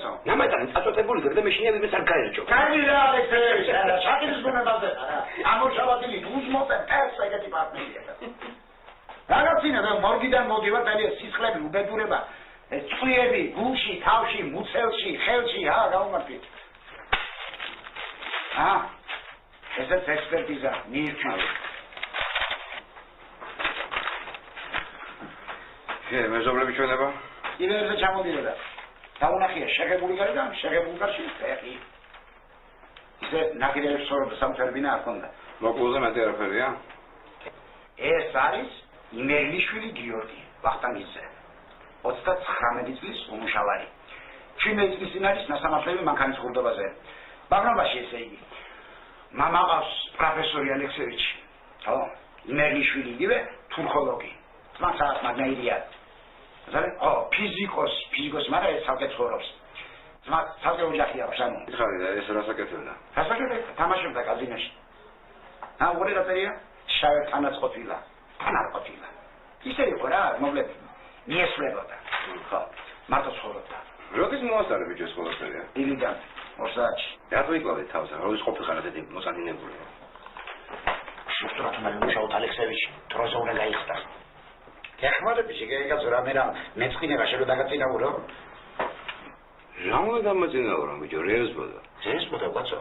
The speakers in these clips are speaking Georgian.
კაცო. ნამატანი წაწვეთებული გერდა მეშინია ვინმე არ გაერჩო. კარგი რა ალექსეევიჩ, რა ჩაკირის გონებაზე რა. ამოშავადილი უზმოწე ეს ეგეთი პარტნიორია. რაღაცინა და მორგიდან მოდივარ და სისხლები უბედურება. წვიები, გულში, თავში, მუცელში, ხელში, გავუმართვით. ესეც ექსპერტიზა მიირჩიე. მეზობლები ჩვენება? იბერზე ჩამოდიოდა. დაუნახია შეგებული გარდა, შეგებული გარში ფეხი. ისე ნაკირეებს სწორად სამფერბინა არ ქონდა. მოკლოზე მეტი არაფერია? ეს არის იმერლიშვილი გიორგი, ვახტანგიძე. 39 წლის უმუშავარი. 17 წლის წინ არის ნასამართლები მანქანის ხურდობაზე. ბაგრამაში ესე იგი. მამა ყავს პროფესორი ალექსეევიჩი. ხო, იმერლიშვილი იგივე თურქოლოგი. თმასაც მაგნაირია. ო, ფიზიკოსი, მაგრამ ეს ცალკე ცხოვრობს. თმაც ცალკე ოჯახია, შანუ. იხარი და ეს რას აკეთებდა? რასაკეთებდა? თამაშობდა კაზინოში. ორი რაწერია? შავი თანაც ყოფილა. თან არ ყოფილა. ისე იყო რა, მოკლედ მიესვლებოდა. ხო, მარტო ცხოვრობდა. როდის მოასწარე ბიჭო სკოლასია? დილიდან 2 საათში. რატო იკლავდი თავს? როდის ყოფილიყარ ასეთი მოსადინებული? შუსტრად მუშაობ ალექსეევიჩი, დროზე უნდა გაიხსნა. ეხმარები შეგეიგაც რამერა მეწყინება შეგო დაგაწინაურო? რა უნდა დამაწინაურო ბიჭო, რეზბოდა. რეზბოდა კაცო.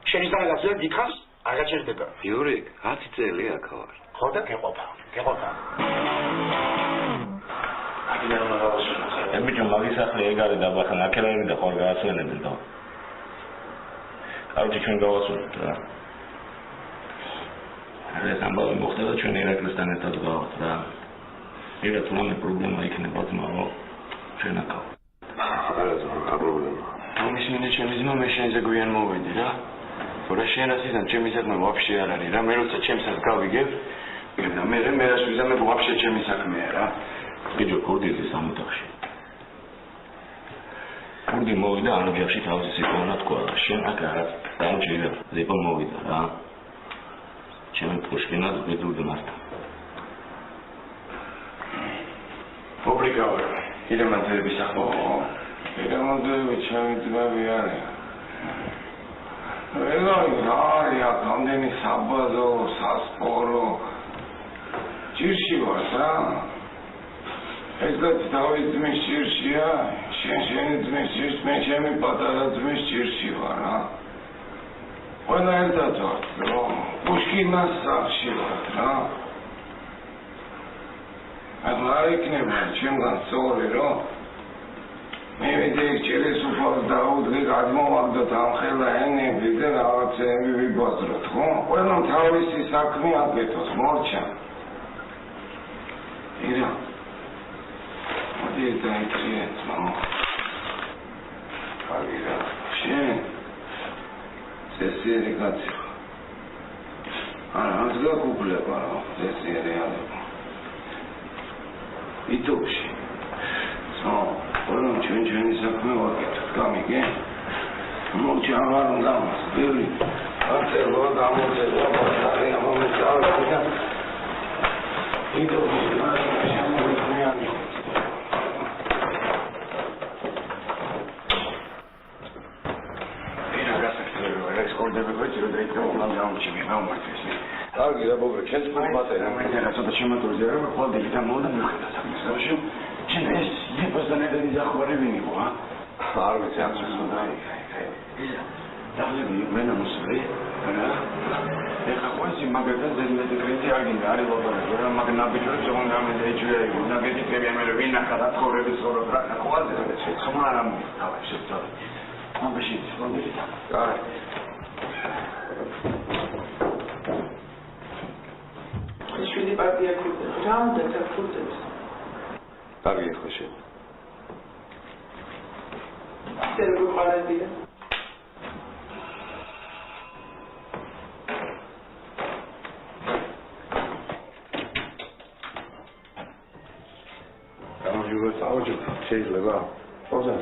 შენ ის დაგაწერ დიქას? არ გაჩერდება. იურიკ, 10 წელია აქ ვარ. ხო და გეყოფა. ემბიჭო მაგის ახლა ეგ არის დაბახან აქელები და ხوار გააცვენებენ და. კარგი ჩვენ გავასწორებთ რა. ეს ამბავი მოხდება ჩვენ ირაკლისთან ერთად გავხთ რა. იგივე თუნდაც პრობლემა იქნება ძმაო ჩვენ აქ. არა პრობლემა. ამის მინდა ჩემი ძმა მე შენზე გვიან მოვედი რა. თორე შენ ასიდან ჩემი საქმე ვაფშე არ არის რა. მე როცა ჩემსაც გავიგებ და მე რას ვიზამებ ვაფშე ჩემი საქმეა რა. ბიჭო კურდიზის სამოთახში. კურდი მოვიდა ანოჯახში თავისი სიტყვანა თქვა. შენ აქ არა დამჭირდა ზეპა მოვიდა რა. ჩემი პუშკინას ბედრუდი მართა. Obrigado. Ile manterebi sakmo. Ile manterebi chami tbabi are. Ela ya kandeni sabazo sasporo. Chirshi vasa. Ezdat David me chirshia. Shen me chirsh me chami patara me chirshi vara. Ona elda tot. Pushkinas sakshi vara. Adlar ikneba, ჩემგან სწორი რომ მე ვიდექ ჩელეს უფალ დაუდრე გადმოვაგდოთ ამ ხელა ენები და რაღაცები ვიბაზროთ, ხო? ყველა თავისი საქმე აკეთოს, მორჩა. ირა. მოდი დაიწყეთ, მამა. ხალხი, შენ წესიერი კაცი. არა, ამ გაკუკლება, წესიერი არა. იტოში. ყველამ ჩვენი საქმე ვაკეთოთ, გამიგე? მორჩა აღარ უნდა მასწავლი. აწელო გამოწელო, ბატარი ამომწავლე და იტოში შემოგვიყვიანი. ენა გასაგებია, ეს კორდები გვეჭირა და იქ გამომჩები, გამომართვეს. კარგი რა ბობრე, შენც მომაწერა. მე ცოტა შემოწურდი რა, ხოლმე დილიდან მოვიდა მივხვდა სამისავში. შენ ეს იფასანები ზახوارები იყო, ა? არ ვიცი, ამ შემოდაი. დაღლები მენა მოსვლი. რა? ეხა ყოსი მაგალითად ზედმეტი კრიტი აგინდა, არის ლაბორატორია, რა მაგნაბიჯო ზოგან გამეძეჭია, ნაგეთი კრები ამერე ვინახა რა ცხოვრების სწორად რა ხვალზე და შეცმა რა მოთავე შეცვალე. ამბეში სწორად. კარგი. შვიდი პარტია ქურდებს, რამდენს აქ ქურდებს? კარგი ხო შენ. ისე როგორ ყარებია? გამარჯობა, წავეჯოთ, შეიძლება? ხოზე.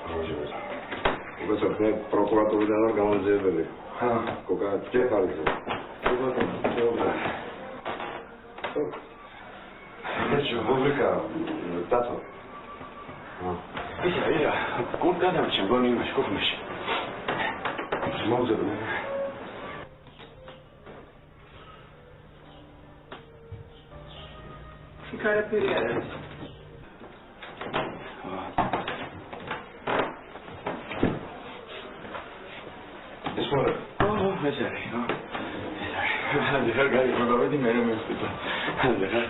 გამარჯობა. უბრალოდ მე პროკურატურიდან ვარ გამოძიებელი. კოკა, ჯეფარიზე. Бублика, тато. ისა, გულ გადავჭენ გონი იმაში, კუხმაში. მოვზებნე. Karaperi ararız. Esmora. Mesela. Hadi her gari programı değil mi? Öyle mi istiyorsun? Hadi her.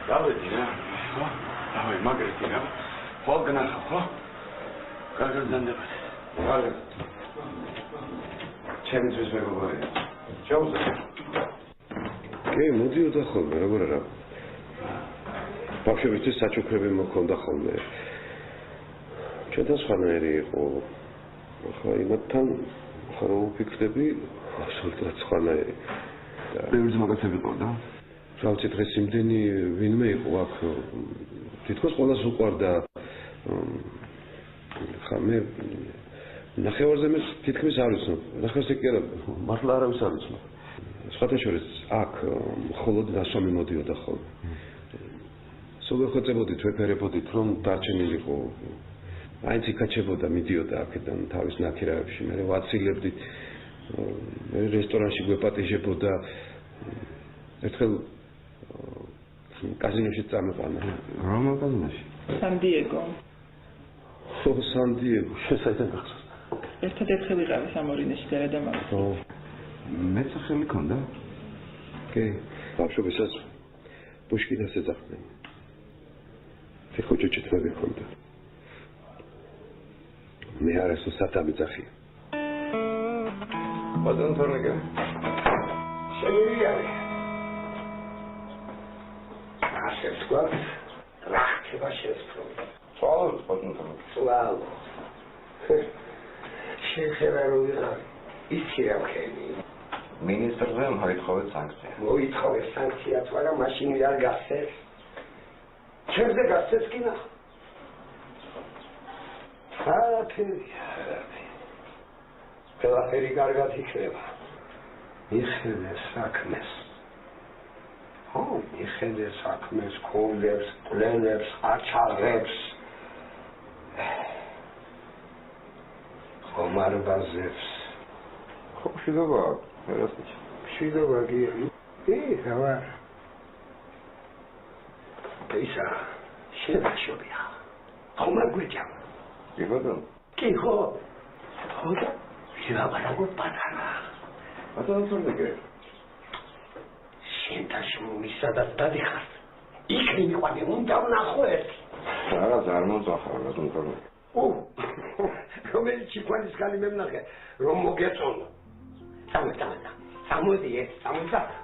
Davet ya. Davet Margaret ya. Falcon ha. Kargırdan da bak. Hadi. Çemiz üzme baba ya. Çok güzel. კი, მოდიოდა ხოლმე, როგორ არა. ბავშვებისთვის საჩუქრები მოქონდა ხოლმე. ჩვენთან სხვანაირი იყო. ახლა იმათთან ხარო ვფიქრდები, ასოლტად სხვანაირი. ბევრი მაგათები ყავდა. რავცი დღეს იმდენი ვინმე იყო აქ. თითქოს ყველას უყვარდა. ხა მე ნახევარზე მე თითქმის არ ვიცნობ. ნახევარზე კი არა, მართლა არავის არ ვიცნობ. სხვათა შორის აქ მხოლოდ დასვამი მოდიოდა ხოლმე. სულ ვეხვეწებოდით, ვეფერებოდით, რომ დარჩენილიყო. აინც იკაჩებოდა, მიდიოდა აქედან თავის ნაქირავებში, მე ვაცილებდით. მე რესტორანში გვეპატიჟებოდა. ერთხელ კაზინოში წამეყანა. რომელ კაზინოში? San-Diego. ხო, San-Diego. შესაძლოა გახსოვს. ერთადერთხი ვიყავი სამორინეში და და მაგ. ხო. მეც ხელი ქონდა? კი, ბავშვობისას პუშკინას ეძახდნენ. ხოჭო ჩეთრები ქონდა. მე არასო სათამი ძახი. ბატონ თორნიკა. შეგირიარი. ასე ვთქვათ, რა ხდება შესწავლა. სვალოს ბატონ თორნიკა. სვალო. შეიძლება რომ ვიღარ ისე ხელი. მინისტრზე მოითხოვეთ სანქცია. მოითხოვეთ სანქციაც, მაგრამ მაშინ არ გასცეს. ჩემზე გასცეს კი ნახ. ყველაფერი კარგად იქნება. მიხედე საქმეს. ხო, მიხედე საქმეს, ქონდებს, პლენებს, აჩაღებს. ხომარბაზებს. ხო, შედობა. შედობა კი. რა. ისა, შედაშობია. ხომარ გვიჭამ. კი ბატონ. კი ხო. ხო. შევაბარაგო პატარა. ბატონ თორნიკა. შენთაში მომისადაც დადიხარ. იქ მიყვანე, უნდა ვნახო ერთი. რაღაც არ მომწახარ ბატონ თორნიკა. რომელიც ჩიქვანის ხალი მემნახე, რომ მოგეწონო. წამოდი. წამოდი,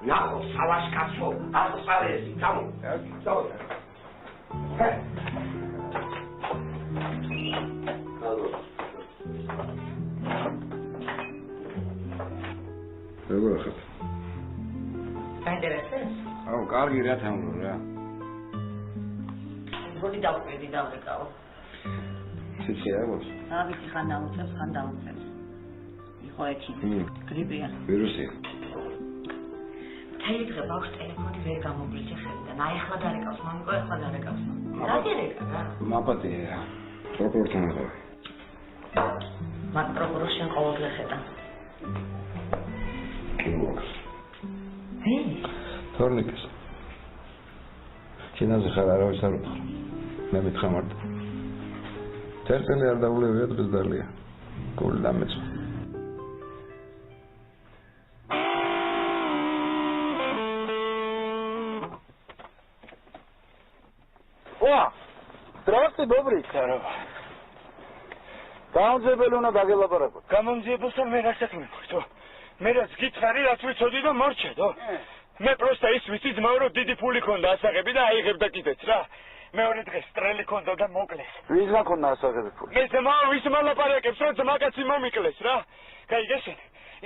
ნახო, სალაშკაცო, აღსავესი, წამოდი. როგორ ხარ? საინტერესოა? აუ, კარგი რა თამრო რა. როდი დავყავ. სიცია აქვს? ვიცი, ხან დაუწევს. იყო ექიმ. გრიპია. ვირუსია. თელი დღე ბავშვს ტელეფონი ვერ გამოგვიჭი ხელიდან. აი ახლა დარეკავს, მამიკო ახლა დარეკავს. რა დარეკა რა? მაპატია. პროკურორთან ახავი. მაგ პროკურორს შენ ყოველდღე ხედა. კიმოქს. თორნიკეს. ჩინაზე ხარ არავის არ უთხრა. მე მითხრა მარტო. თერწელი არ დაულევია დღეს დალია. გული დამეწვა. Здравствуйте, добрый. Здорово. Გამომძიებელი უნდა გაგელაპარაკოთ. გამომძიებელსა მე რა საქმე მქონდო? მე რაც გითხარი, რაც ვიცოდი და მორჩედო. მე პროსტა ის ვიცი ძმაო რომ დიდი ფული ქონდა ასაღები და აიღებდა კიდეც რა. მეორე დღეს სტრელი ქონდა და მოკლეს. ვისგან ქონდა ასაღები ფული? მე ძმაო ვის მალაპარაკებს რომ ძმაკაცი მომიკლეს რა. გაიგესენ?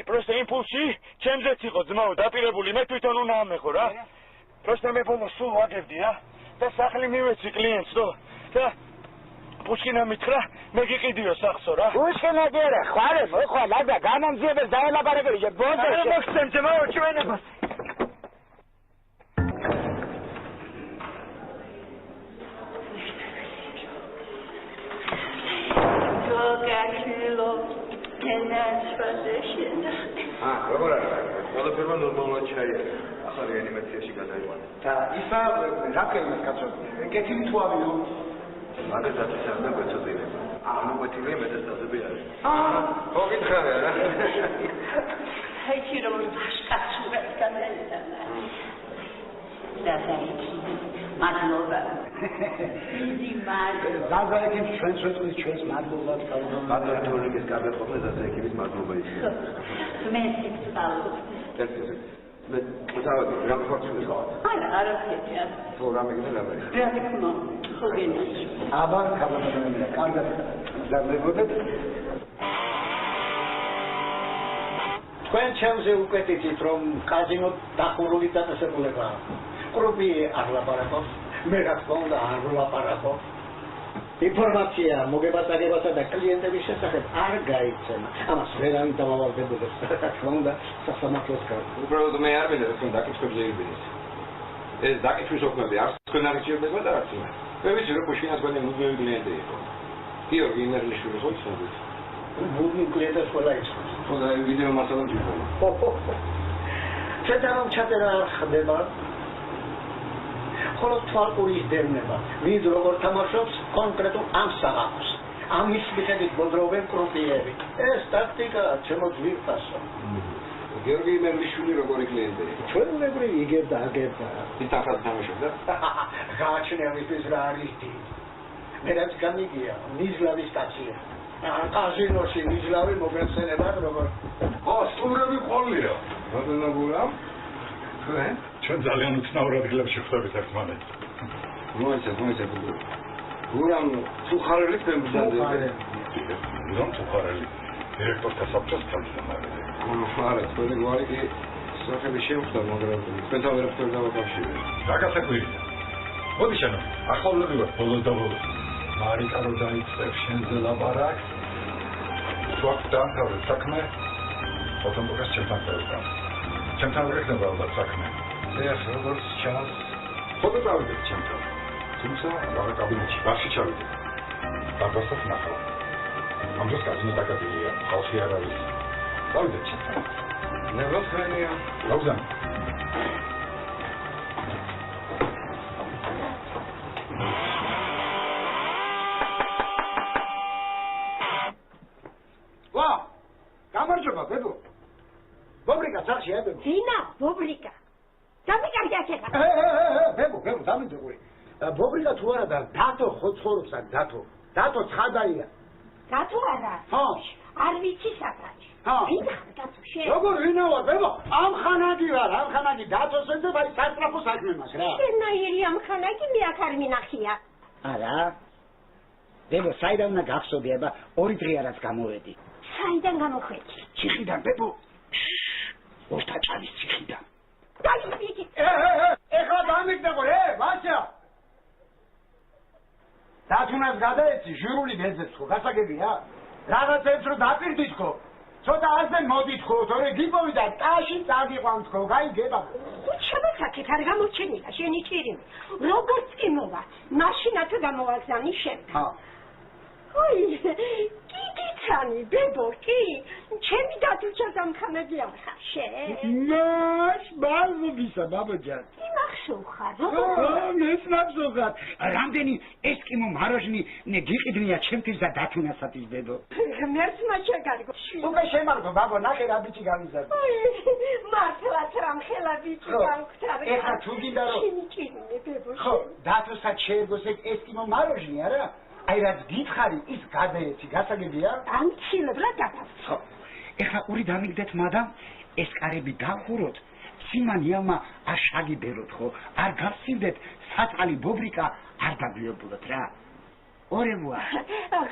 პროსტა იმპულსი ჩემზეც იყო ძმაო დაპირებული მე თვითონ უნდა ამეხო რა. პროსტა მე ბოლოს სულ ვაგებდი რა. და სახლი მივეცი კლიენტს რო და პუშკინა მითხრა მე გიყიდიო სახსო რა. პუშკინა გერა ხვალე მოხვალა და გამომძიებელს დაელაპარაკები ჯერ ბონდაში. არა მოგცემ ძმაო ჩვენებას. როგორ არის? ყველაფერმა ნორმალურად ჩაიარა. ახლა რეანიმაციაში გადაიყვანა. და ისა რა ქეიმეს კაცო? კეთილი თუ ავიო? მაგასაც ისაა და გვეწოდება. მოგვეთილი მეტასტაზები არის. მოგითხარი რა. ჰეჩი რომ შტაცურას გადაიტანა. და საერთოდ მადლობა. დიდი მადლობა. ზაზაეკის ჩვენს მადლობა თავდა. ბატონტოლოგის გადაყოფნა ზაზაეკის მადლობა ისე. მერსი სწავლობ. მე თავად რა ხორცული ხარ? არაფერი. თუ რამე გინდა რა თქმა ხო გენიში. აბა გამოდიოდა კარგად დამეგოდეთ. თქვენ ჩემზე უკეთეთ რომ კაზინო დახურული დაწესებულებაა. კრუპი არ ლაპარაკობს, მე რა თქმა უნდა არ ვლაპარაკობ. ინფორმაცია მოგებასაგებასა და კლიენტების შესახებ არ გაიცემა. ამას ვერან დამავარდებოდებს. რა თქმა უნდა სასამართლოს კარგი. უბრალოდ მე არ მინდა რომ დაკითხვებზე იბიდეს. ეს დაკითხვის ოქმები არც თქვენ არ იცოდება და არც მე. მე ვიცი რომ ბუშინას გვანე მუდმივი კლიენტი იყო. გიორგი ინერლიშვილი ხო იცოდეთ? მუდმივი კლიენტს ყველა იცავს. ხო და ვიდეო მასალა მჭირდება. შედარომ ჩაწერა არ ხდება. ხოლო თვალყურის დევნება, ვინ როგორ თამაშობს კონკრეტულ ამ საღამოს. ამის მიხედვით მოდროობენ კრუპიები. ეს ტაქტიკა ჩემო ძვირფასო. გიორგი ინერლიშვილი როგორი კლიენტი იყო? ჩვეულებრივი იგებდა აგებდა. თითქოს თამაშობდა? გააჩნია მისთვის რა არის დიდი. მე რაც გამიგია, ნიზლავის სტაცია. კაზინოში ნიზლავი მოგეხსენება როგორ? სტუმრები ყოლია. ბატონო გურამ? ჩვენ ძალიან უცნაურად გლებში ხვდებით ერთმანეთს. მოიცა. გურამ თუ ხარელი თქვენ ბრძანდება. რომ თუ ხარელი. დირექტორთა საბჭოს თავმჯდომარე. არა, თქვენი გვარი კი სახელი შემხდა, მაგრამ თქვენ თავერაფერ დავაკავშირე. რა გასაკვირია. მოდი შენო, ახალები ვარ ბოლოს და ბოლოს. მარიკა რო დაიწყებს შენზე ლაპარაკს. თუ აქ დაამთავრე საქმე, ფოტომოგას ჩემთან წევდა. ჩემთან ვეკნება ალბათ საქმე. ეს როგორც ჩანს, ფოტო წავიდეთ ჩემთან. თუმცა რა კაბინეტში ბარში ჩავიდეთ. დაბასაც ნახავ. ამ დროს კაზინო დაკეტილია, ხალხი არ არის. წავიდეთ ჩემთან. ნევლოს ხანია. ლაუზან. ვა! გამარჯობა, ბებო. ბობრიკა სახში აბებო. ძინა, ბობრიკა. დამიკარგე ახლა. ბებო, დამიძღვი. ბობრიკა თუ არა და დათო ხო ცხოვრობს ან დათო? დათო ცხადაია. დათო არა. ხო. არ ვიცი საფრთხე. ვინ ხარ დათო შენ? როგორ ვინა ვარ, ბებო? ამ ხანაგი ვარ, ამ ხანაგი დათოს ეძებ აი სასტრაფო საქმე მაქვს რა. შენაირი ამ ხანაგი მე აქ არ მინახია. არა. ბებო, საიდან უნდა გახსოვდი, აბა, 2 დღე არაც გამოვედი. საიდან გამოხვედი? ციხიდან, ბებო. ოსტაჭალის ციხიდან. დაიწყე. ეხლა დამიგდებო, ვაჭა. დათუნას გადაეცი, ჟურული გეძებს ხო, გასაგებია? რაღაცებს რო დაპირდით ხო? ცოტა ასე მოდით ხო, თორე გიპოვიდა ტაში წაგიყვანთ ხო, გაიგება? შევაქაკეთ, არ გამოჩენილა შენი ჭირიმი. როგორც კი მოვა, მაშინა თუ გამოვაგზავნი შენ. ой, კიკიცანი, ბებო, კი, ჩემი დათუჩას ამხანაგი არ ხარ შენ. მას ბალბობისა, ბაბაჯან. იმახსოვ ხარ, ეს მახსოვხარ. რამდენი ესკიმო მაროჟნი გიყიდნია ჩემთვის და დათუნასაც ბებო. ღმერთს მაჩაგარგო. უკვე შემარგო, ბაბო, ნახე რა ბიჭი გამიზარდა. მართლაც რამ ხელა ბიჭი გავხტარე. ეხლა თუ გინდა რომ შენი ჭირიმი, ბებო. ხო, დათოსაც შეეგოს ეგ ესკიმო მაროჟნი, არა? აი რაც გითხარი, ის გადაეცი, გასაგებია? ამცილებლად გადავწ. ხო. ეხლა ორი დამიგდეთ, მადამ, ეს კარები დახუროთ. სიმანიამა არ შაგიბეროთ, ხო? არ გავსივდეთ, საწყალი ბობრიკა არ დაგვიობულოთ რა. ორევუა.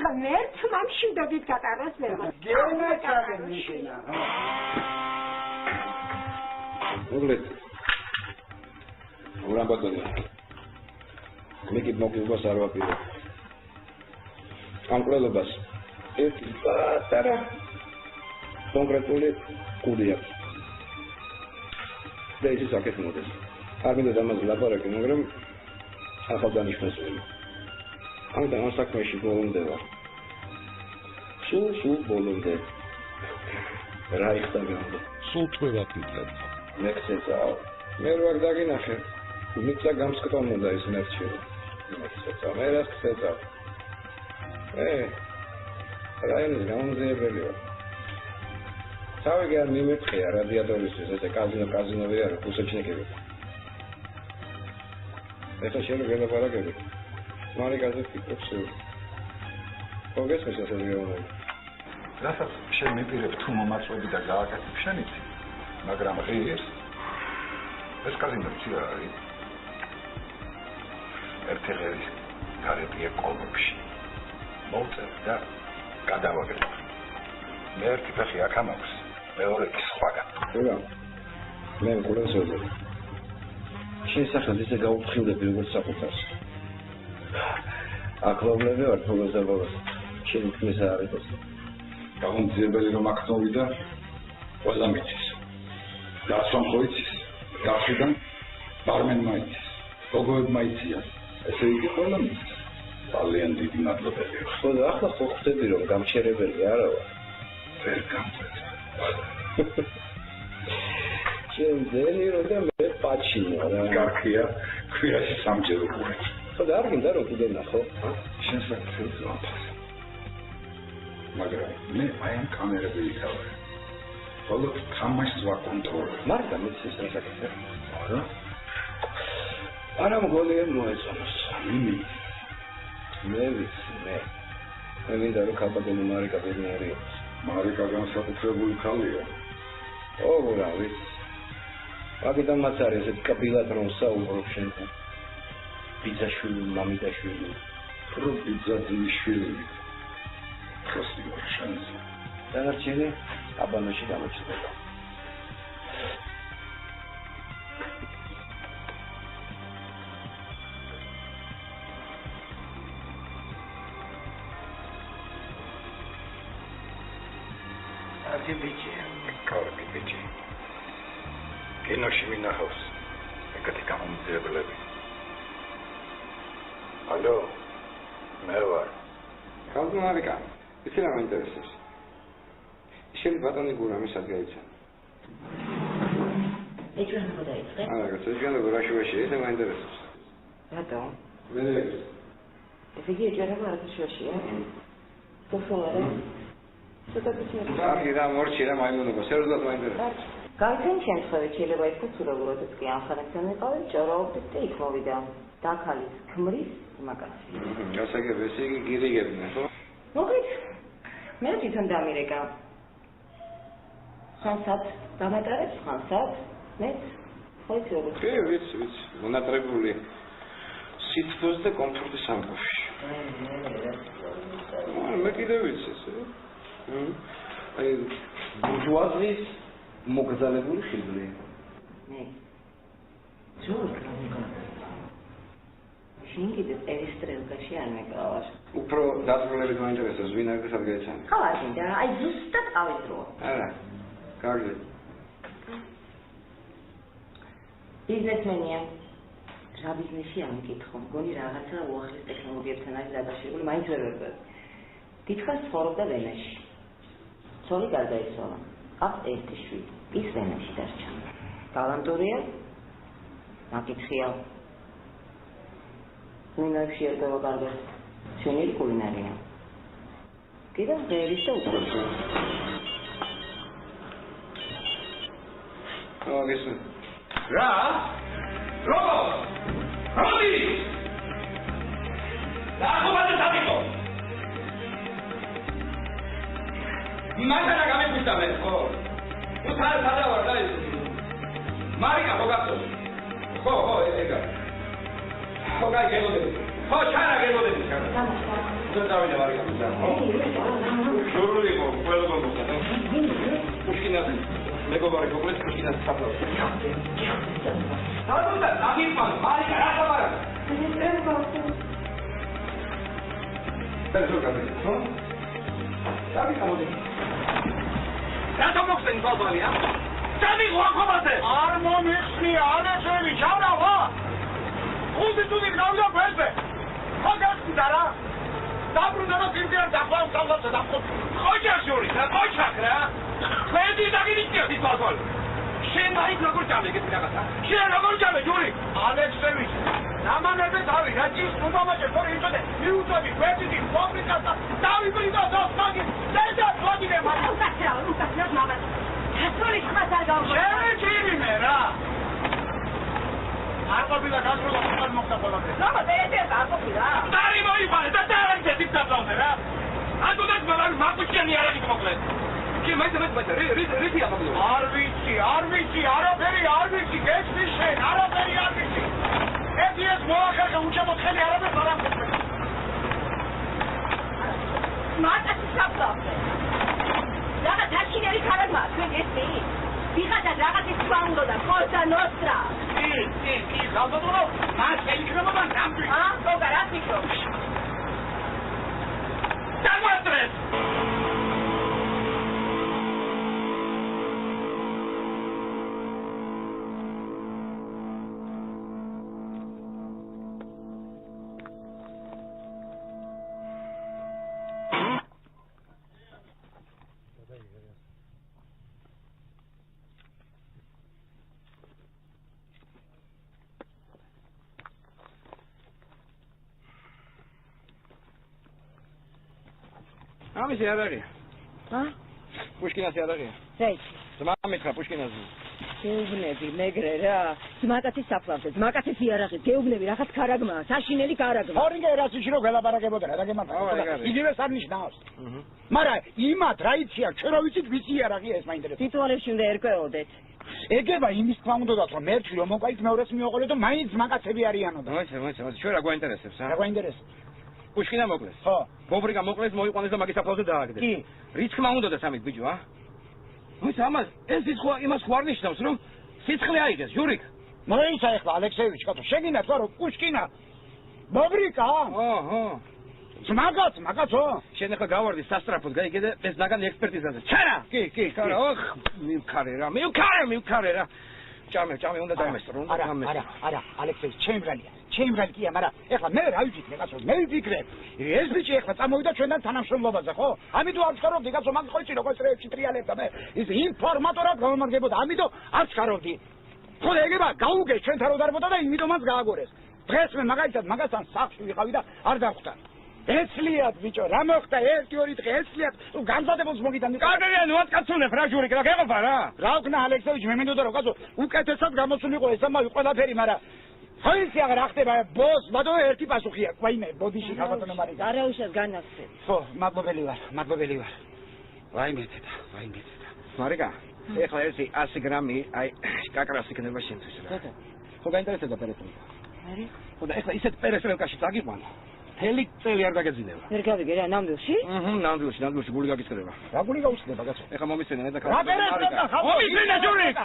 ღმერთს მამშვიდობით გატაროს ბებო. გენაცალე მიშენა. მოგლეთ. ურამ ბატონო. მე კი მოგილობას არ ვაპირებ. ამ ყველობას ერთი პატარა კონკრეტული კუდი აქვს. და ის საკეთ მოდის. არ მინდა ამაზე ლაპარაკი, მაგრამ ახალ დანიშნულია. ამ საქმეში ბოლომდე ვარ. სულ ბოლომდე. რა იხდა გამო? სულ თქვენ აკეთებთ. მე ხსეწავ. მე რო დაგინახე. მიწა გამსკტომოდა ის ნერჩი. მე რა ხსეწავ. რაინის გამომძიებელი ვარ. თავი არ მიმეთხია რადიატორისთვის, ესე კაზინო ვერ არის, უსაჩნეკები. ეხლა შენ გელაპარაკები. მარიკაზე ფიქრობს. მოგესმის ასე გეუბნები. რასაც შენ მიპირებ თუ მომაწვევი და გააკეთებ შენით, მაგრამ ღირს ეს კაზინო ცი არ არის. ერთი ღირის გარეთია კოლბში. მოვწევ და გადავაგებ. მე ერთი ფეხი აქ ამაქვს, მეორე კი სხვაგან. რა? მე გულს ვეძებ. შენ სახელს ისე გაუფრთხილდები როგორც საკუთარს. აკლობლები ვარ თულოს და ბოლოს. შენ თქმის არ არის. გამომძიებელი რომ აქ წავიდა, ყველა მიცის. დასვამ ხო იცის? გახიდან ბარმენმა იცის. გოგოებმა იციან. ესე იგი ყველა მიცის. ძალიან დიდი მადლობელი. ხო და ახლა ხო ხვდები რომ გამჩერებელი არა ვარ. ვერ გამწევ. შენ ძელი რო და მე პაჩინო რა. გარქია, ქვიაში სამჯერ უკვე. ხო და არ გინდა რომ კიდე ნახო? შენ საერთოდ ვაფას. მაგრამ მე აი ამ კამერები იქავე. բոլոր თამაშს ვაკონტროლებ. მაგრამ მიცის რა საკითხია? არა. არა მგონია მოეწონოს. იმი მე ვიცი მე. მე მინდა რომ ქალბატონი მარიკა ბერნარი იყოს. მარიკა განსაკუთრებული ქალია. ო რა ვიცი. აქედან მათ არის ესეთ კაბილად რომ საუბრობ შენთან. ბიძაშვილი, მამიდაშვილი. რო ბიძაძიშვილი. ხოსი შანს. დანარჩენი აბანოში გამოჩნდება. კარგი ბიჭი. კარგი ბიჭი. კინოში მინახავს ეგეთი გამომძიებლები. ალო, მე ვარ. ხალხო მარიკა, იცი რა მაინტერესებს? შენ ბატონი გურამი სად გაიცან? ეჭვენ ხო დაიწყე? არა, გასაგებია გურაშუაში ეს მაინტერესებს. რატომ? მე ესე იგი ეჭვენება არაშუაშია? თოხორა? ცოტა ბიჭი. აი რა მორჩი რა მაიმუნობა, სერიოზულად მაინტერესებს. გაიგენ შემთხვევით შეიძლება იყოს ცურებულადაც კი ამხანაგთან ეყავი, ჭორაობდით და იქ მოვიდა დაქალის ქმრის მაგას. გასაგებია, ესე იგი გირიგებდნენ, ხო? მოგით. მე თვითონ დამირეკა. ხანსად დამატარებს, ხანსად მეც ხოიცი როგორ. კი, ვიცი. მონატრებული სითბოს და კომფორტის ამბავში. მე კიდე ვიცი ესე. აი ბურჟუაზიის მოგზალებული ხიბლი. მე. ჯორკა. შენ კიდე პერისტრელკაში არ მეკავარ. უფრო დაწვრილებით მაინტერესებს ვინ არის სად გაიცანი? ხო, არ გინდა, აი ზუსტად ავიდრო. არა. კარგი. ბიზნესმენია. რა ბიზნესი არ მეკითხო, მგონი რაღაცა უახლეს ტექნოლოგიებთან არის დაკავშირებული, მაინც ვერ ვერკვევ. დიდხანს ცხოვრობდა ვენაში. ცოლი გარდაიცვალა. აქვს ერთი შვილი. ის ვენაში დარჩა. ტალანტურია? მაკითხია. ნინაში ერთობა კარგად. შენი კულინარია. კიდევ ღერის და უცხოელი. მოგესმენ. რა? როგორ? როდი? დაახობადა სამიყო. მაშანა გამიფუსტავე, ხო? თუ სადა ვარ და მარიკა მოგახსოვს. ხო, ეგა. ხო, გაიგებოდები. ხო, ჩარა გებოდები. ზოგადად დავიდა მარიკა. შურული ხო, ყველა გოგოა. პუშკინაზე. მეგობარი გოგოა პუშკინაზე საფლავ. და დაგიფან, მარიკა რა ხარ? ზოგადად, ხო? დავიდა მოდი. რატო მოხსენ ბაბალია? წამიღო ახობაზე! არ მომიხსნი, ანეცელი, ჩავრავა! ხუთი წუთი გავიდა ფესზე! ხო გასწიდა რა! დაბრუნდა რომ ფირდიან დახო ვარ სამსა და ხოჯაშური და ხოჯახ რა ხვედი დაგინიჭიო თვითონ შენ მაინც როგორ ჩამეგეთ რაღაცა შენ როგორ ჩამე ჯური ალექსევიჩი ნამანები დავი რაჭის უმამაჭე ფორი იწოდე მიუწოდი ხვედი ფაბრიკას და დავიბრიდო დოსმაგი და ფლაგინე მაგრამ უკაცრავ მაგას გასული ხმას არ გავგო შეჭირიმე რა არ ყოფილა გასულა ხმას მოხდა ყველაფერი რა ეს არ ყოფილა დარი მოიფარე და დაერჩე დიქტატორზე რა ანდუდაც მაგრამ მაკუჩიანი არ არის მოკლედ კი მაინც რითია მოკლედ არ ვიცი არაფერი არ ვიცი გეცი შენ არაფერი არ ვიცი ეს მოახერხე უჩემოთხელი არაფერი არ ამბობ მარტო საფლავზე რაღაც თაშინერი ქარაგმა თქვენ ესმი ვიღაცა რაღაცის თქვა უნდა და ხოცა ნოსტრა კი ხალხო მას ელიქრებოდა ნამდვილი ხო რა თქო დაგვატრეს ამისი არ არის. პუშკინასი არ არის. ზეიცი. ზმამეთქა პუშკინაზე. გეუბნები მეგრე რა. ზმაკაცის საფლავზე, ზმაკაცის იარაღი, გეუბნები რაღაც ქარაგმა, საშინელი ქარაგმა. ორინგე რასიში რო გელაპარაკებოდა რა დაგემართა. იგივე სარნიშნავს. მაგრამ იმათ რა იცია, ჩვენ რა ვიცით ვის იარაღია ეს მაინტერესებს. ტიტულებში უნდა ერკვეოდეთ. ეგება იმის თქმა უნდა რომ მერჩი რომ მოყავით მეორეს მიოყოლე და მაინც ზმაკაცები არიანო და. მოიცა, ჩვენ რა გვაინტერესებს რა გვაინტერესებს? პუშკინა მოკლეს. ხო. ბობრიკა მოკლეს, მოიყვანეს და მაგის საფლავზე დააგდეს. კი. რის თქმა უნდა და სამით ბიჭო, მოიცა ამას ეს იმას ხო არ ნიშნავს რომ სიცხლე აიღეს, ჟურიკ. მოიცა ეხლა ალექსეევიჩი, კაცო, შეგინდა თქვა რომ პუშკინა ბობრიკა? ხო. მაგაცო. შენ ახლა გავარდი სასტრაფოდ, გაიგე და ეს ნაგან ექსპერტიზაზე. ჩარა! კი, ხარა, მივქარე რა. ჭამე უნდა დამესწრო, უნდა დამესწრო. არა, ალექსეევიჩი, ჩემი ბრალია, მაგრამ ეხლა მე რა ვიფიქრე, კაცო, მე ვიფიქრე. ეს ბიჭი ეხლა წამოვიდა ჩვენთან თანამშრომლობაზე, ხო? ამიტომ არ ვჩქარობდი, კაცო, მაგ ხოჭი როგორც რეებში ტრიალებდა მე. ის ინფორმატორად გამომარგებოდა, ამიტომ არ ვჩქარობდი. ხო, ეგება გაუგეს ჩვენთან რო დარბოდა და იმიტომაც გააგორეს. დღეს მე მაგალითად მაგასთან სახლში ვიყავი და არ დავხვდა. ეცლიათ ბიჭო, რა მოხდა 1-2 დღე ეცლიათ, განზადებულს მოგიტანდი. კარგია, ნუ ატკაცუნებ რა ჟურიკ, რა გეყოფა რა. რა ვქნა ალექსეევიჩი, მე მინდოდა რომ კაცო, უკეთესად გამოსულიყო ეს ამავე ყველაფერი, მაგრამ ხოიცი აღარ ახტება ბოს, ბადო ერთი პასუხია, ყვაიმე, ბოდიში ხალხატონო მარიკა. არაუშავს განახსენ. ხო, მადლობელი ვარ. ვაიმე დედა. მარიკა, ეხლა ერთი 100 გრამი, აი, კაკრას იქნება შენთვის რა. ხო, გაინტერესებდა პერესტრელკა. არი? ხო, და ეხლა ისეთ პერესტრელკაში წაგიყვანა. თელი წელი არ დაგეძინება. ვერ გავიგე რა, ნამდვილში? ნამდვილში გული გაგისკრება. რა გული გაუსკრება, კაცო? ეხლა მომისცენა მე და რა პერესტრელკა ხალხო? მომისცენა ჟურიკ!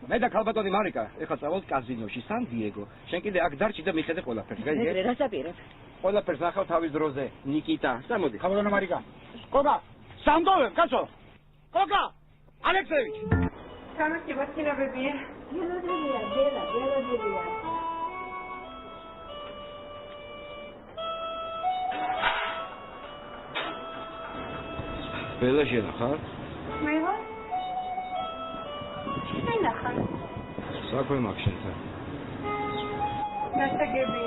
მე და ქალბატონი მარიკა, ეხლა წავალთ კაზინოში, სან დიეგო. შენ კიდე აქ დარჩი და მიხედე ყველაფერს, გაიგე? მეგრე, რა საპირებ? ყველაფერს ნახავ თავის დროზე, ნიკიტა. სამოდი. ქალბატონო მარიკა. კოგა, სანდოვებ, კაცო. კოგა, ალექსეევიჩი. გამარჯობა, ცინაბებია. გელოდებია. ბელა შენახარ? მე ვარ. შენახარ. საქმე მაქვს შენთან. გასაგები.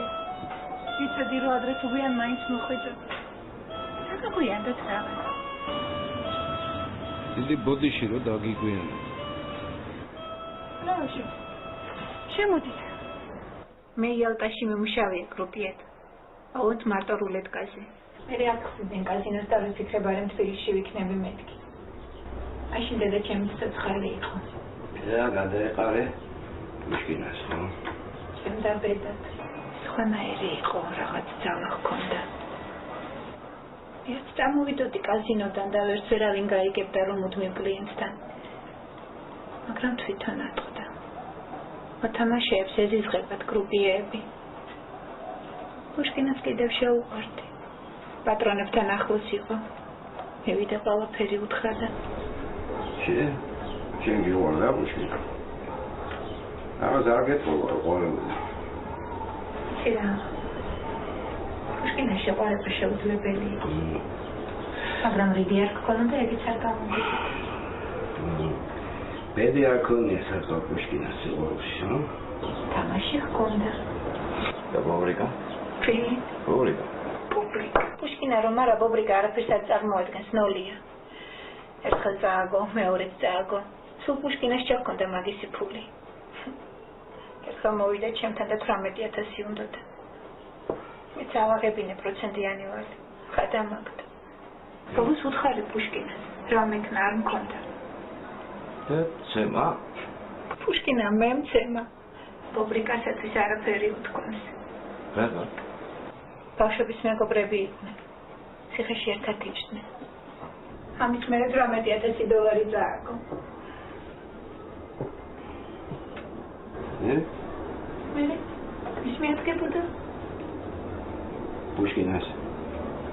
ვიცოდი რომ ადრე თუ გვიან მაინც მოხვიდო. რა გვიანდოთ რაღაც. დიდი ბოდიში რომ დაგიგვიანო. ნაუში. შემოდით. მე იალტაში მიმუშავია გრუპიად. აუთ მარტო რულეტკაზე. მე აქციდან კაზინოს და ვიფიქრებ არემ თბილისში ვიქნები მეთქი. აშინ დედა ჩემი ცოცხალი იყო. რა გადაეყარე? პუშკინას ხო? ჩემ და ბედად. სხვანაირი იყო, რაღაც ძალა ჰქონდა. ერთ წამოვიდოდი კაზინოდან და ვერც ვერავინ გაიგებდა რომ მუდმივ კლიენტთან. მაგრამ თვითონ ატყდა. მოთამაშეებს ეზიზღებათ გრუპიეები. პუშკინას კიდევ შეუყვარდი. პატრონებთან ახლოს იყო. მე ვიდა ყველაფერი უთხრა და შენ გიუღალდა პუშკინა. ამას არ გეტყობა ყოველდღე. ცირა. პუშკინა შეყვარება შეუძლებელი იყო. მაგრამ რიდი არ გქონდა ეგეც არ გამომდის. ბედი არ ქონია საერთოდ პუშკინის სიყვარულში, ხო? თამაში ჰქონდა. და ბობრიკა? ბობრიკა. პუშკინა რომ არა ბობრიკა არაფერს არ წარმოადგენს, ნოლია. ერთხელ წააგო, მეორეც წააგო. სულ პუშკინას ჩაქონდა მაგისი ფული. ერთხელ მოვიდა ჩემთან და 18,000 უნდოდა. მეც ავაღებინე პროცენტიანი ვარ. გადამაგდა. ბოლოს უთხარი პუშკინას, რა მეკნა არ მქონდა. და ცემა? პუშკინა მე მცემა. ბობრიკასათვის არაფერი უთქვამს. რატო? ბავშვების მეგობრები იყვნენ. ციხეში ერთად იჯდნენ. ამით მე $18,000 წააგო. მე ის მედგებოდა. პუშკინას.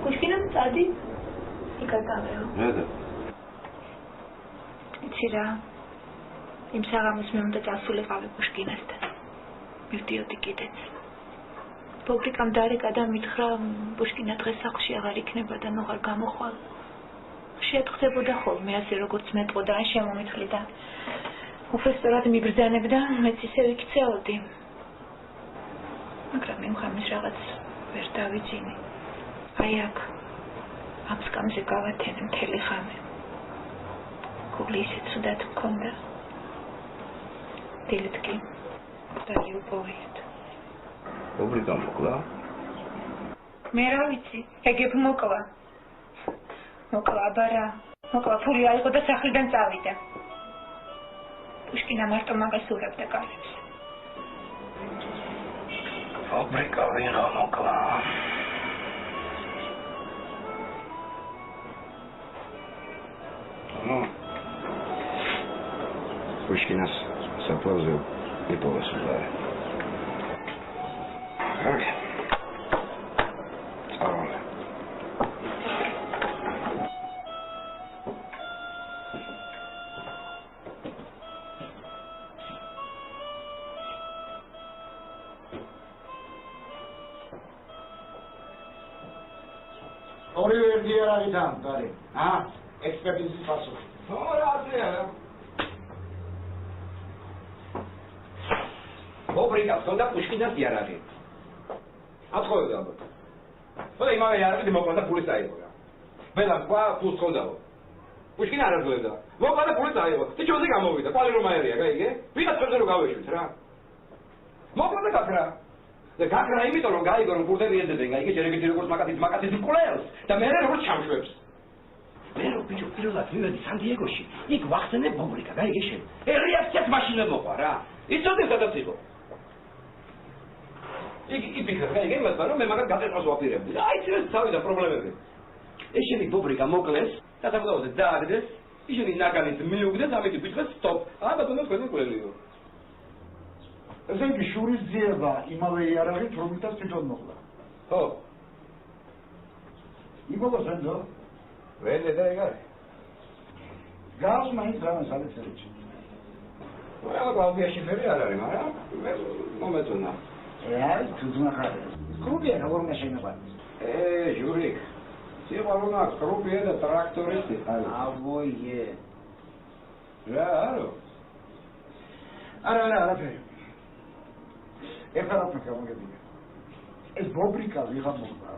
პუშკინამ წადი. იკაცავეო. რატო? იცი რა. იმ საღამოს მე უნდა წასულიყავი პუშკინასთან. მივდიოდი კიდეც. ბობრიკამ დარეკა და მითხრა პუშკინა დღეს სახლში აღარ იქნება და ნუღარ გამოხვალ. შეთხდებოდა ხოლმე ასე როგორც მეტყოდა ან შემომითვლიდა. უფროსწორად მიბრძანებდა, მეც ისე ვიქცეოდი. მაგრამ იმ ხამის რაღაც ვერ დავიძინე. აი აქ ამ სკამზე გავათენე მთელი ხამი. გული ისე ცუდად მქონდა. დილით კი დაიუპოვიეთ. ბობრიკა მოკლა? მე რა ვიცი, ეგებ მოკლა. მოკლა აბარა, მოკლა ფული აიღო და სახლიდან წავიდა. პუშკინა მარტო მაგას ურევდა კარებს. ბობრიკა ვიღა მოკლა. პუშკინას საფლავზე იპოვეს ულარი. Okay. ორივე ერთი არ არის ამ გარე. ექსპერტიზის პასუხი. რა აზრია? ბობრიკას თონდა პუშკინას კი არ არის. ათხოვე ალბათ. ხოლმე იმავე არ არის მოკვდა ფულის აიღო რა. ბელან ყვა ფულს ხონდაო. პუშკინა არ აღძლებდა. მოკვდა ფულის აიღო. ტიჩოზე გამოვიდა. ყვალი რომ აერია, გაიგე? ვიღაც ხელზე რომ გავეშვით რა. მოკვდა გაქრა. და გაქრა იმიტომ რომ გაიგო რომ კურდები ეძებენ, გაიგე ჯერებითი როგორც მაკათის მკვლელს და მე როგორც ჩამშვებს. მე რო ბიჭო პირველად მივედი სან-დიეგოში, იქ ვახსენე ბობრიკა, გაიგე შენ. რეაქციაც მაშინვე მოყვა რა. იცოდი სადაც იყო. იფიქრე, გაიგე იმასთან რომ მე მაგას გაწეწვას ვაპირებდი. აი ეს თავიდან პრობლემები. ეშენი ბობრიკა მოკლეს და საბოლოოდ დააგდეს, ისინი ნაგანით მიუგდეს, ამით ვიწყეს სტოპ. ბატონო თქვენი კვლელიო. ესე იგი შურის ძიება იმავე იარაღით რომლითაც თვითონ მოხდა. ხო. იბოლოს ენდო? ვენე და ეგ არის. გავს მაინც რამეს არის წერიჩი. ყველა კლავდიაში ფერი არ არის, მაგრამ მე მომეწონა. აი, თუძმა ხარ. კრუპია როგორ უნდა შეიძლება? ჟური. სიყვარულა კრუპია და ტრაქტორისტი ხარ. ავოიე. რა არო? არაფერი. ეხლა გამოგებია. ეს ბობრიკა ვიღა მოხდა.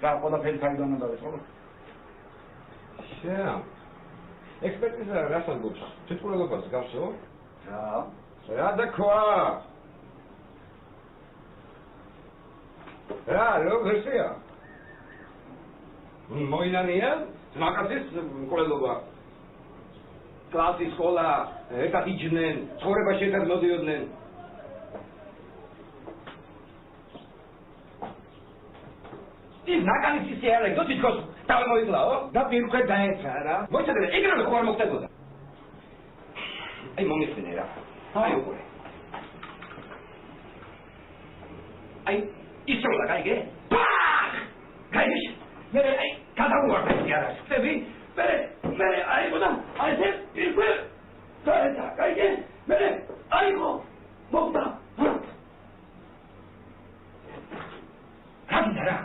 რა ყველაფერი თავიდან უნდა დავიწყო? შენ. ექსპერტიზა რასაც გობს? თვითმკვლელობას გავსო? რა და ქვა? რა ვერსია? მოინანია? მაგასაც მკვლელობა. კლასის სკოლა, ერთად იჯდნენ, ცხოვრებაში ერთად მოდიოდნენ. ის ნაკანის ისე არ ეგ თვითონ დავემოიგლაო და პირუხე დაეცა რა. მოიცადე ეგრევე ხო არ მოხდებოდა. აი მომისმენე რა. აი უყურე. აი ისროლა გაიგე? პახ! გაიგე? მე აი გადავუვარდა ის არა. ხტები? მე აი ბოდა აი ეს პირუხე დაეცა გაიგე? მე აი ხო მოგდა. რა გინდა რა?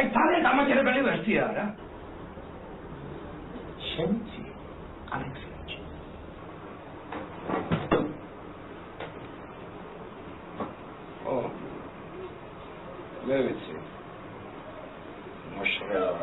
აი ძალიან დამაჯერებელი ვერსია რა. შემიცი ალექსეიჩი მე ვიცი მოშრეავ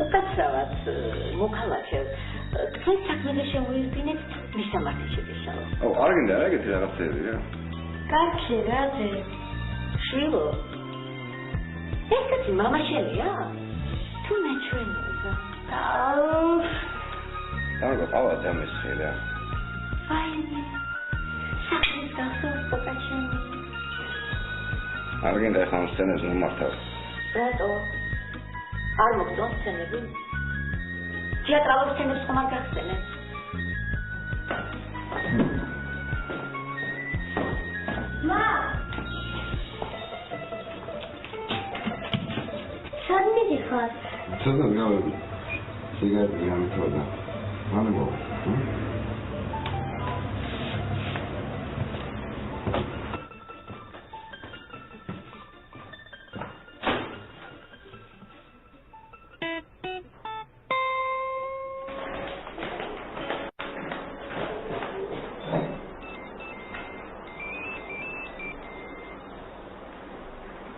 უკაცრავად მოქალაქეს თქვენ საქმეზე შემოიძინეთ მისამართი შეგეშალო. არ გინდა რა ეგეთი რაღაცები რა. კარგი რა ზე. შვილო. ესეთი მამა შენია? თუ მეჩვენებდა. და ყავა დამეს ხელა. აი. საქმის გახსოვს პოკაჩენ. არ გინდა ხან სცენას მომართავ. რატო? არ მოგწონს სცენები? თეატრალურ სცენებს ხომ არ გახსენებ? მა! სად მიდიხარ? ცოტა გავები. სიგარეტი გამიწოდა. მამო.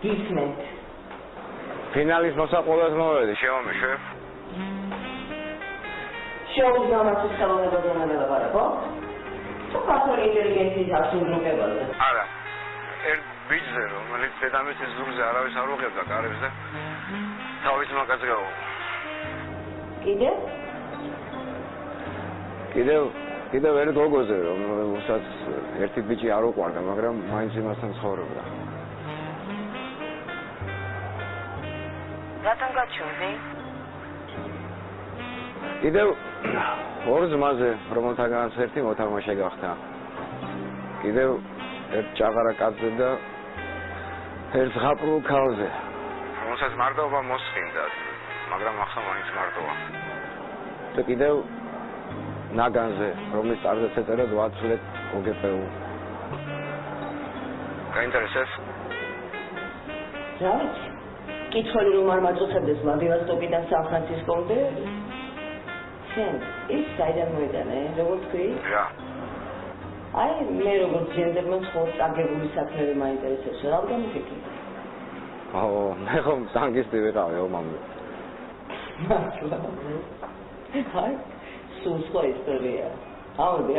გისმენთ. ფინალის მოსაყოლად მოვედი, შემომიშვებ. შოუს გამართის ხელოვნებაზე ნელაპარაკო? თუ კათოლიკე ინტელიგენციის ასრულებაზე? არა. ერთ ბიჭზე, რომელიც დედამისის ზურგზე არავის არ უღებდა კარებს და თავის მაგაზე გავა. კიდევ ერთ გოგოზე, რომელსაც ერთი ბიჭი არ უყვარდა, მაგრამ მაინც იმასთან ცხოვრობდა. რატომ გაჩვენდი? კიდევ ორ ძმაზე, რომელთაგანაც ერთი მოთამაშე გახდა. კიდევ ერთ ჭაღარა კაცზე და ერთ ზღაპრულ ქალზე, რომელსაც მარტოობა მოსხინდა, მაგრამ ახლა მაინც მარტოა. და კიდევ ნაგანზე, რომლის წარზეც ეწერა 8 ლეთ ოგპუ. გაინტერესებს? რა ვიცი? კითხველი რომ არ მაწუხებდეს ვლადივოსტოკიდან სან-ფრანცისკომდე? შენ ის საიდან მოიტანე, როგორ თქვი? რა. აი, მე როგორც ჯენდერმა ცხოვრ წაგებული საქმეები მაინტერესებს, რა გამიფიქრი? მე ხომ ტანგისტი ვიყავი, მამო. მართლა. აი, სულ სხვა ისტორია. ავედი.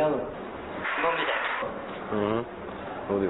მომიდე. მოდი.